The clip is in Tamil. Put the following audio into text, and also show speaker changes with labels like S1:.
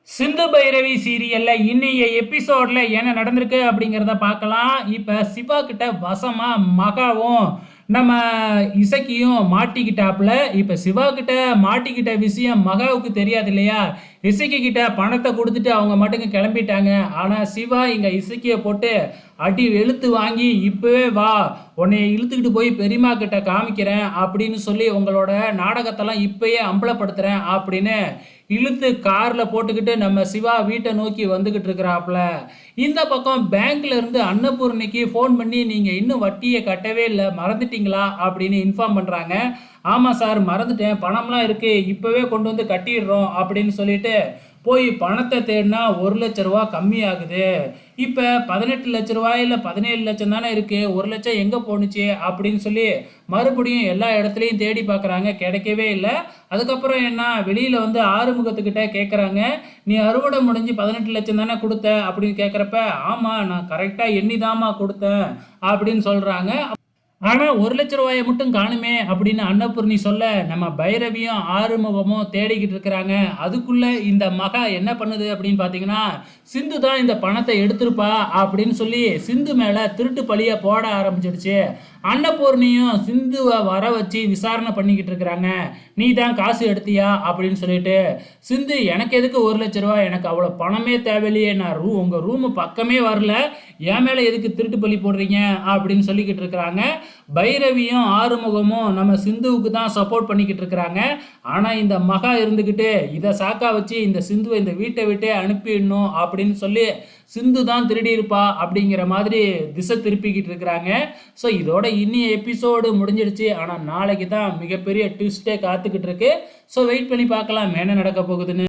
S1: சிந்து பைரவி சீரியல்ல இன்னைய எபிசோட்ல என்ன நடந்திருக்கு அப்படிங்கிறத பார்க்கலாம். இப்ப சிவா கிட்ட வசமா மகாவும் நம்ம இசக்கியும் மாட்டிக்கிட்டாப்புல. இப்ப சிவா கிட்ட மாட்டிக்கிட்ட விஷயம் மகாவுக்கு தெரியாது இல்லையா? இசக்கி கிட்ட பணத்தை கொடுத்துட்டு அவங்க மட்டும் கிளம்பிட்டாங்க. ஆனா சிவா இங்க இசக்கிய போட்டு அடி வெளுத்து வாங்கி இப்பவே வா, உன்னைய இழுத்துக்கிட்டு போய் பெரியம்மா கிட்ட காமிக்கிறேன் அப்படின்னு சொல்லி உங்களோட நாடகத்தெல்லாம் இப்பயே அம்பலப்படுத்துறேன் அப்படின்னு இழுத்து கார்ல போட்டுக்கிட்டு நம்ம சிவா வீட்டை நோக்கி வந்துகிட்டு இருக்கிறாப்புல. இந்த பக்கம் பேங்க்ல இருந்து அன்னபூர்ணிக்கு ஃபோன் பண்ணி நீங்க இன்னும் வட்டியை கட்டவே இல்லை, மறந்துட்டீங்களா அப்படின்னு இன்ஃபார்ம் பண்றாங்க. ஆமா சார் மறந்துட்டேன், பணம்லாம் இருக்கு, இப்பவே கொண்டு வந்து கட்டிடுறோம் அப்படின்னு சொல்லிட்டு போய் பணத்தை தேடினா 1 லட்ச ரூபா கம்மி ஆகுது. இப்போ 18 லட்ச ரூபாய் இல்லை 17 லட்சம் தானே இருக்கு, 1 லட்சம் எங்கே போணுச்சு அப்படின்னு சொல்லி மறுபடியும் எல்லா இடத்துலையும் தேடி பார்க்குறாங்க, கிடைக்கவே இல்லை. அதுக்கப்புறம் என்ன, வெளியில் வந்து ஆறுமுகத்துக்கிட்ட கேட்குறாங்க, நீ அறுவடை முடிஞ்சு 18 லட்சம் தானே கொடுத்த அப்படின்னு கேட்குறப்ப, ஆமாம் நான் கரெக்டாக எண்ணி தாம்மா கொடுத்தேன் அப்படின்னு சொல்கிறாங்க. ஆனா 1 லட்ச ரூபாயை மட்டும் காணுமே அப்படின்னு அன்னபூர்ணி சொல்ல, நம்ம பைரவியும் ஆறுமுகமும் தேடிக்கிட்டு இருக்கிறாங்க. அதுக்குள்ள இந்த மகா என்ன பண்ணுது அப்படின்னு பார்த்தீங்கன்னா, சிந்து தான் இந்த பணத்தை எடுத்திருப்பா அப்படின்னு சொல்லி சிந்து மேல திருட்டு பழிய போட ஆரம்பிச்சிடுச்சு. அன்னபூர்ணியும் சிந்துவை வர வச்சு விசாரணை பண்ணிக்கிட்டு இருக்கிறாங்க. நீ தான் காசு எடுத்தியா அப்படின்னு சொல்லிட்டு. சிந்து எனக்கு எதுக்கு 1 லட்ச ரூபா, எனக்கு அவ்வளோ பணமே தேவையில்லையே, நான் உங்கள் ரூமு பக்கமே வரல, என் மேலே எதுக்கு திருட்டு பழி போடுறீங்க அப்படின்னு சொல்லிக்கிட்டு இருக்கிறாங்க. பைரவியும் ஆறுமுகமும் நம்ம சிந்துவுக்கு தான் சப்போர்ட் பண்ணிக்கிட்டு இருக்கிறாங்க. ஆனால் இந்த மகா இருந்துக்கிட்டு இதை சாக்கா வச்சு இந்த சிந்துவை இந்த வீட்டை விட்டே அனுப்பிடணும் அப்படின்னு சொல்லி சிந்து தான் திருடி இருப்பா அப்படிங்கிற மாதிரி திசை திருப்பிக்கிட்டு இருக்கிறாங்க. ஸோ இதோட இன்னிய எபிசோடு முடிஞ்சிடுச்சு. ஆனால் நாளைக்கு தான் மிகப்பெரிய ட்விஸ்டே காத்துக்கிட்டு இருக்கு. ஸோ வெயிட் பண்ணி பார்க்கலாம் என்ன நடக்க போகுதுன்னு.